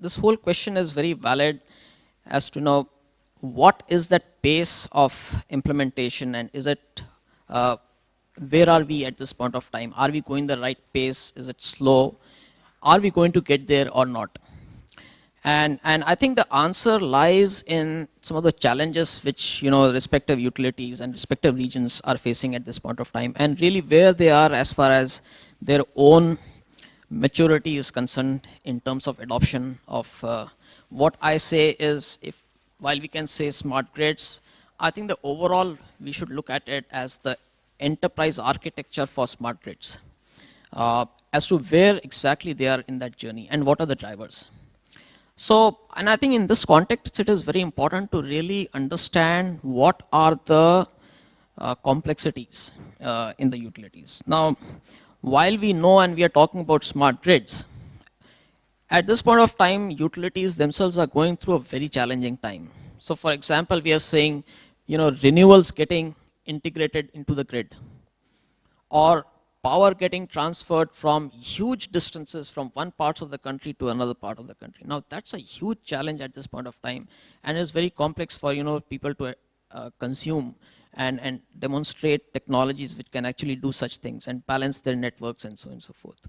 this whole question is very valid as to know what is that pace of implementation, and is it where are we at this point of time? Are we going the right pace? Is it slow? Are we going to get there or not? And I think the answer lies in some of the challenges which respective utilities and respective regions are facing at this point of time, and really where they are as far as their own maturity is concerned in terms of adoption of what I say is, if while we can say smart grids, I think the overall we should look at it as the enterprise architecture for smart grids, as to where exactly they are in that journey and what are the drivers. So, and I think in this context, it is very important to really understand what are the complexities in the utilities. Now, while we know and we are talking about smart grids, at this point of time, utilities themselves are going through a very challenging time. So, for example, we are saying, renewals getting integrated into the grid, or power getting transferred from huge distances from one part of the country to another part of the country. Now that's a huge challenge at this point of time, and it's very complex for people to consume and demonstrate technologies which can actually do such things and balance their networks and so on and so forth.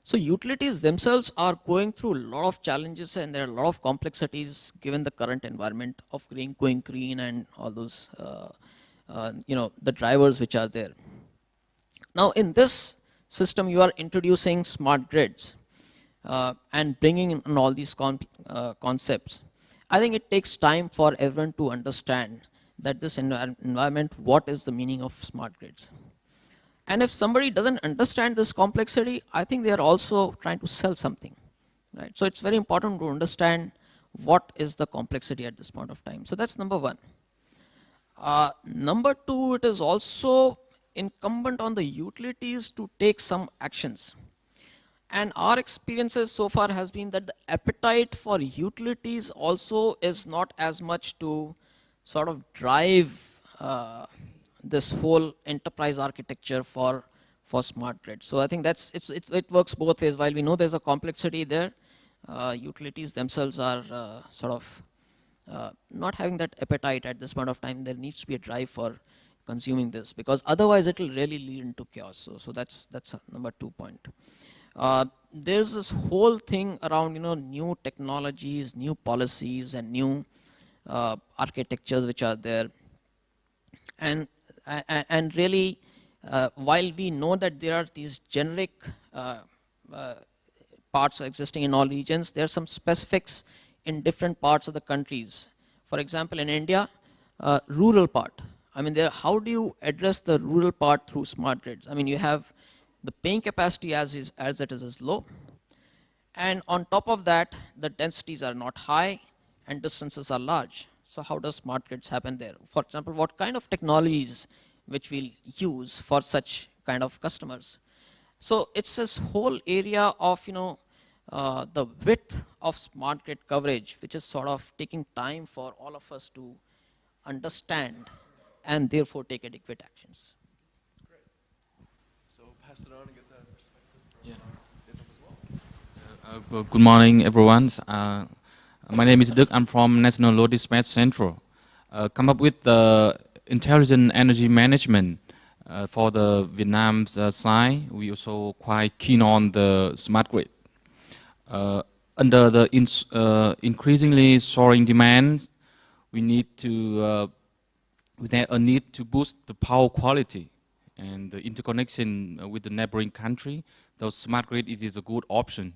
So utilities themselves are going through a lot of challenges, and there are a lot of complexities given the current environment of going green and all those the drivers which are there. Now, in this system, you are introducing smart grids and bringing in all these concepts. I think it takes time for everyone to understand that this environment, what is the meaning of smart grids. And if somebody doesn't understand this complexity, I think they are also trying to sell something, right? So it's very important to understand what is the complexity at this point of time. So that's number one. Number two, it is also incumbent on the utilities to take some actions. And our experiences so far has been that the appetite for utilities also is not as much to sort of drive this whole enterprise architecture for smart grid. So I think it works both ways. While we know there's a complexity there, utilities themselves are sort of not having that appetite at this point of time. There needs to be a drive for consuming this, because otherwise it will really lead into chaos. So that's number 2 point. There's this whole thing around new technologies, new policies, and new architectures which are there, and really while we know that there are these generic parts existing in all regions, there are some specifics in different parts of the countries. For example, in India, rural part. I mean, how do you address the rural part through smart grids? I mean, you have the paying capacity as it is low, and on top of that, the densities are not high and distances are large. So how does smart grids happen there? For example, what kind of technologies which we'll use for such kind of customers? So it's this whole area of the width of smart grid coverage, which is sort of taking time for all of us to understand and therefore take adequate actions. Great. So pass it on and get that perspective from Datuk as well. Good morning, everyone. My name is Datuk. I'm from National Load Dispatch Central. Come up with the intelligent energy management for the Vietnam's side. We also quite keen on the smart grid. Under the increasingly soaring demands, we have a need to boost the power quality and the interconnection with the neighboring country. The smart grid is a good option,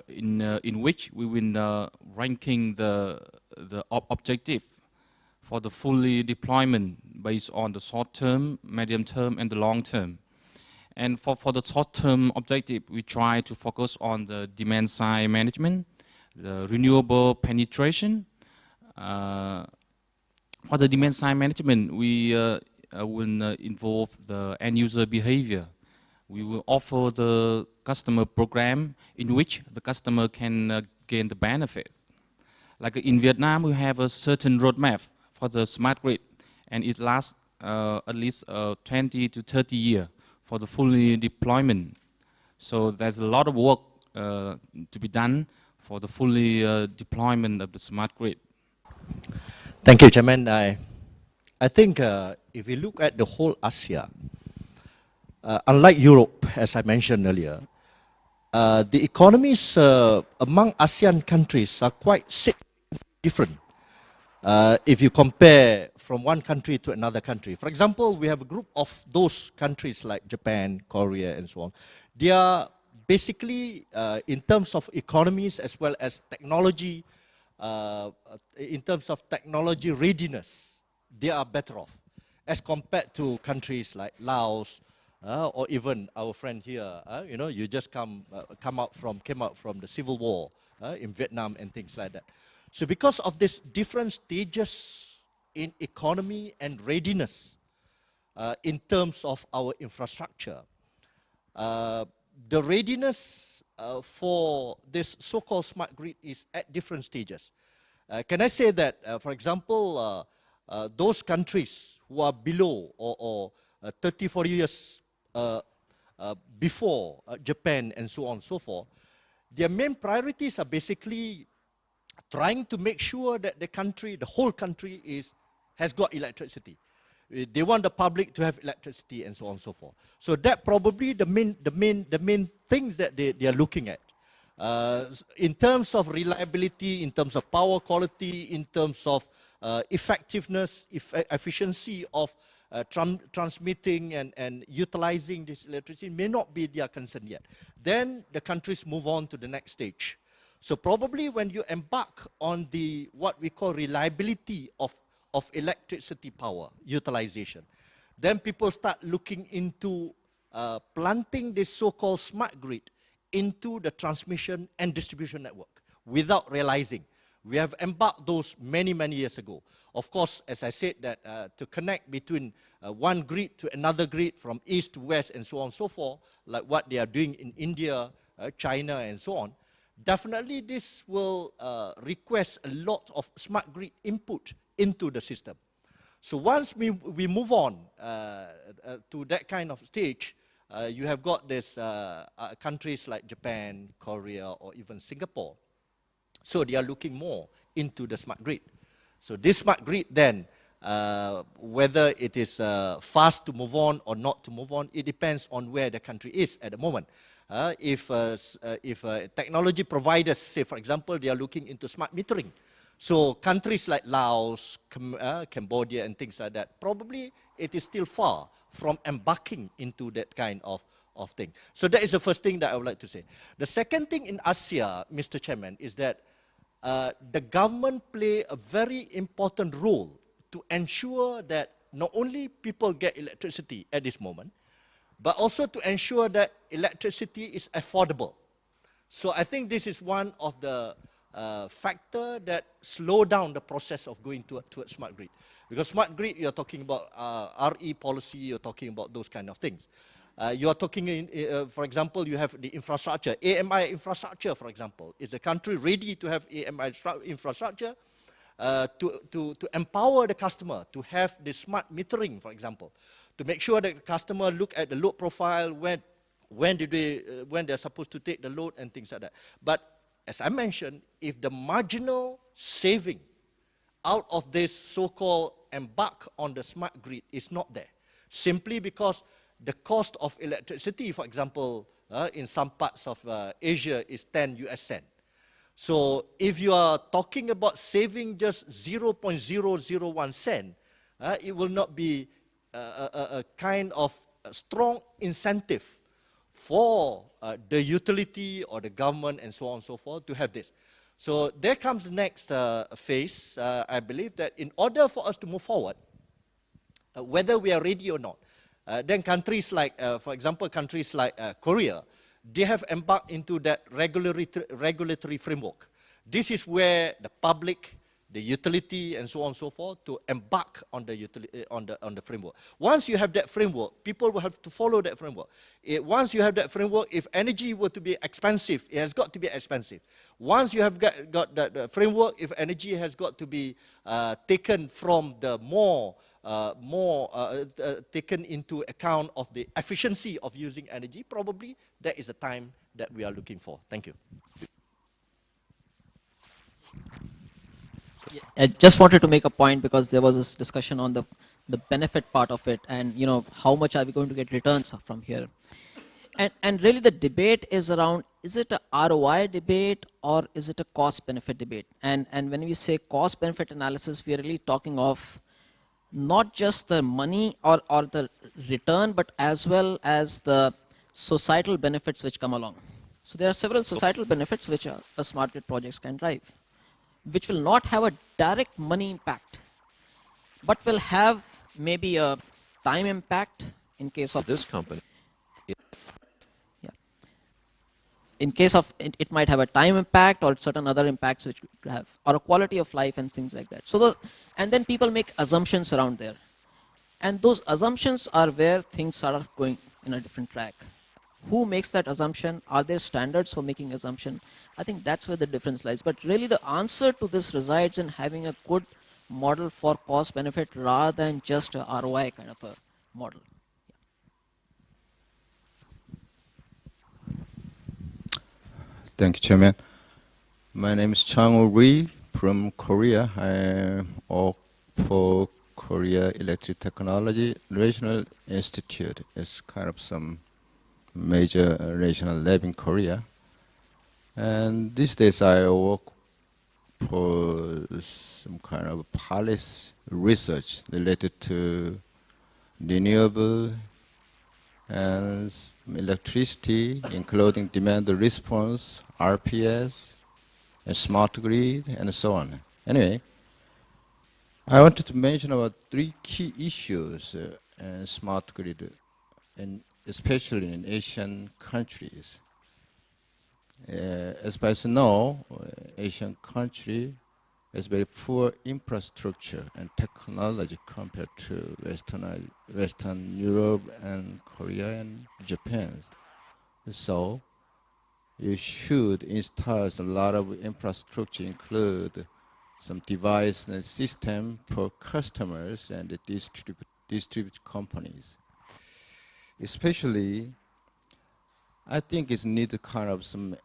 in which we will ranking the objective for the fully deployment based on the short term, medium term, and the long term. And for the short term objective, we try to focus on the demand side management, the renewable penetration. For the demand side management, we will involve the end user behavior. We will offer the customer program in which the customer can gain the benefit. Like in Vietnam, we have a certain roadmap for the smart grid, and it lasts at least 20 to 30 years for the fully deployment. So there's a lot of work to be done for the fully deployment of the smart grid? Thank you, Chairman. I think if we look at the whole Asia, unlike Europe, as I mentioned earlier, the economies among ASEAN countries are quite different if you compare from one country to another country. For example, we have a group of those countries like Japan, Korea, and so on. They are basically, in terms of economies as well as technology, in terms of technology readiness, they are better off as compared to countries like Laos, or even our friend here. You know, you just came out from the civil war in Vietnam and things like that. So because of these different stages in economy and readiness in terms of our infrastructure, the readiness for this so-called smart grid is at different stages. Can I say that, for example, those countries who are below or 30, 40 years before Japan and so on and so forth, their main priorities are basically trying to make sure that the country, the whole country has got electricity. They want the public to have electricity and so on and so forth. So that probably the main things that they are looking at. In terms of reliability, in terms of power quality, in terms of effectiveness, efficiency of transmitting and utilizing this electricity may not be their concern yet. Then the countries move on to the next stage. So probably when you embark on the what we call reliability of electricity power utilization, then people start looking into planting this so-called smart grid into the transmission and distribution network without realizing. We have embarked those many years ago. Of course, as I said, that to connect between one grid to another grid from east to west and so on and so forth, like what they are doing in India, China and so on, definitely this will request a lot of smart grid input into the system. So once we move on to that kind of stage, you have got this countries like Japan, Korea, or even Singapore. So they are looking more into the smart grid. So this smart grid then, whether it is fast to move on or not to move on, it depends on where the country is at the moment. If technology providers, say for example, they are looking into smart metering, so countries like Laos, Cambodia and things like that, probably it is still far from embarking into that kind of thing. So that is the first thing that I would like to say. The second thing in Asia, Mr. Chairman, is that the government play a very important role to ensure that not only people get electricity at this moment, but also to ensure that electricity is affordable. So I think this is one of the factor that slow down the process of going towards smart grid. Because smart grid, you're talking about RE policy, you're talking about those kind of things. You are talking, for example, you have the infrastructure, AMI infrastructure, for example. Is the country ready to have AMI infrastructure to empower the customer to have the smart metering, for example, to make sure that the customer look at the load profile, when they're supposed to take the load and things like that. But as I mentioned, if the marginal saving out of this so-called embark on the smart grid is not there, simply because the cost of electricity, for example, in some parts of Asia is 10 US cent. So if you are talking about saving just 0.001 cent, it will not be a kind of strong incentive for the utility or the government and so on and so forth to have this. So there comes the next phase. I believe that in order for us to move forward, whether we are ready or not, then countries like, for example, countries like Korea, they have embarked into that regulatory framework. This is where the public, the utility, and so on and so forth, to embark on the framework. Once you have that framework, people will have to follow that framework. Once you have that framework, if energy were to be expensive, it has got to be expensive. Once you have got that framework, if energy has got to be taken from the taken into account of the efficiency of using energy, probably that is the time that we are looking for. Thank you. I just wanted to make a point because there was this discussion on the benefit part of it, and how much are we going to get returns from here. And really the debate is around, is it a ROI debate or is it a cost benefit debate? And when we say cost benefit analysis, we are really talking of not just the money or the return, but as well as the societal benefits which come along. So there are several societal benefits which a smart grid projects can drive, which will not have a direct money impact, but will have maybe a time impact in case of This company. yeah. In case of it might have a time impact or certain other impacts which could have, or a quality of life and things like that. And then people make assumptions around there, and those assumptions are where things are going in a different track. Who makes that assumption? Are there standards for making assumption? I think that's where the difference lies. But really the answer to this resides in having a good model for cost benefit rather than just a ROI kind of a model. Thank you, Chairman. My name is Chang Rhee from Korea. I am for Korea Electric Technology National Institute. It's kind of some major national lab in Korea. And these days I work for some kind of policy research related to renewable and electricity, including demand response, RPS, and smart grid, and so on. Anyway, I wanted to mention about 3 key issues in smart grid, and especially in Asian countries. As far as you know, Asian country has very poor infrastructure and technology compared to Western Europe and Korea and Japan. So you should install a lot of infrastructure, include some device and system for customers and the distribute companies. Especially, I think it's need kind of some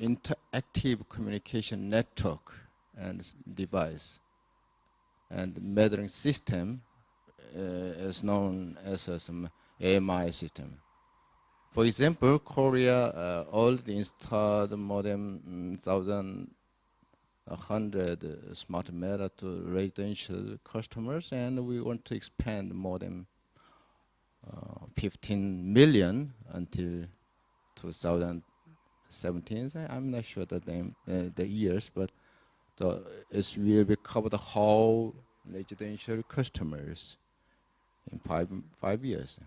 interactive communication network and device and measuring system is known as some AMI system. For example, Korea already installed more than 1,100 smart meter to residential customers, and we want to expand more than 15 million until 2017. I'm not sure the years, but it will be cover the whole residential customers in five years.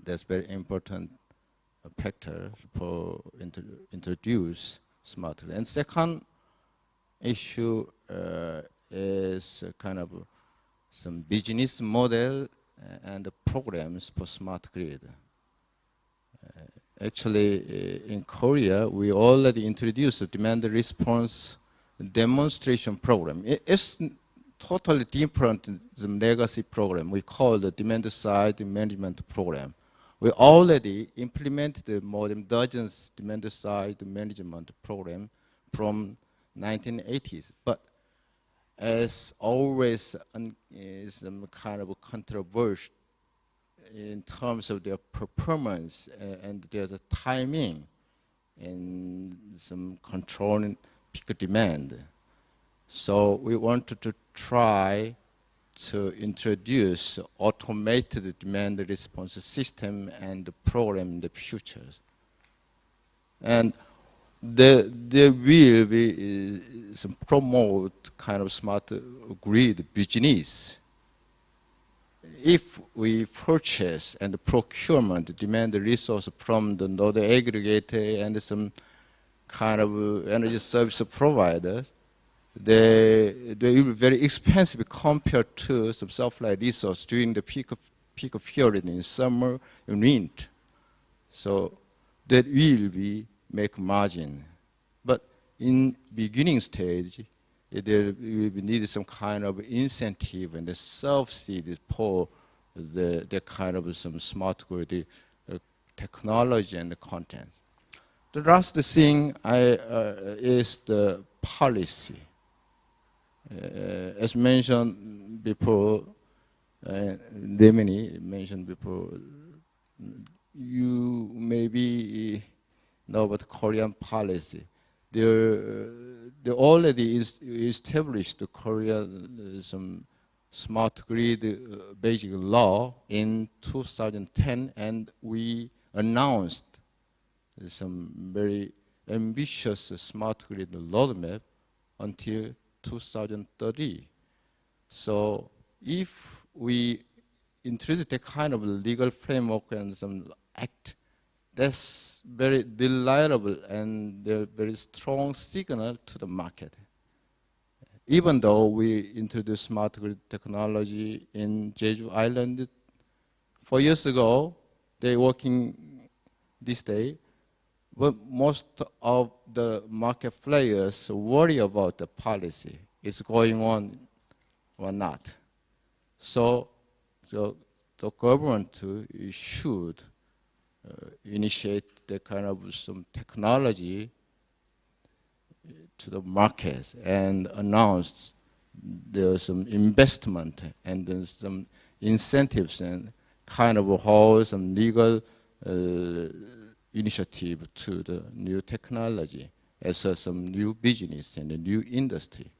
That's very important factor for introduce smart grid. And second issue is kind of some business model and programs for smart grid. Actually, in Korea, we already introduced a demand response demonstration program. It's totally different than the legacy program we call the demand side management program. We already implemented more than dozens demand side management program from 1980s. But as always, is some kind of controversy in terms of their performance, and there's a timing and some controlling peak demand. So we wanted to try to introduce automated demand response system and program in the future. And there will be some promote kind of smart grid business. If we purchase and procurement demand resource from the node aggregator and some kind of energy service providers, they will be very expensive compared to some supply resource during the peak of period in summer and winter. So that will be make margin. But in beginning stage, there will be needed some kind of incentive and the subsidy for the kind of some smart grid technology and the content. The last thing is the policy. As mentioned before, Remeli mentioned before, you maybe know about Korean policy. They already established Korea some smart grid basic law in 2010, and we announced some very ambitious smart grid roadmap until 2030. So if we introduce that kind of legal framework and some act, that's very reliable and very strong signal to the market. Even though we introduced smart grid technology in Jeju Island 4 years ago, they're working this day, but most of the market players worry about the policy. Is going on or not. So the government should initiate the kind of some technology to the market and announce there's some investment and then some incentives and kind of hold some legal initiative to the new technology as some new business and a new industry.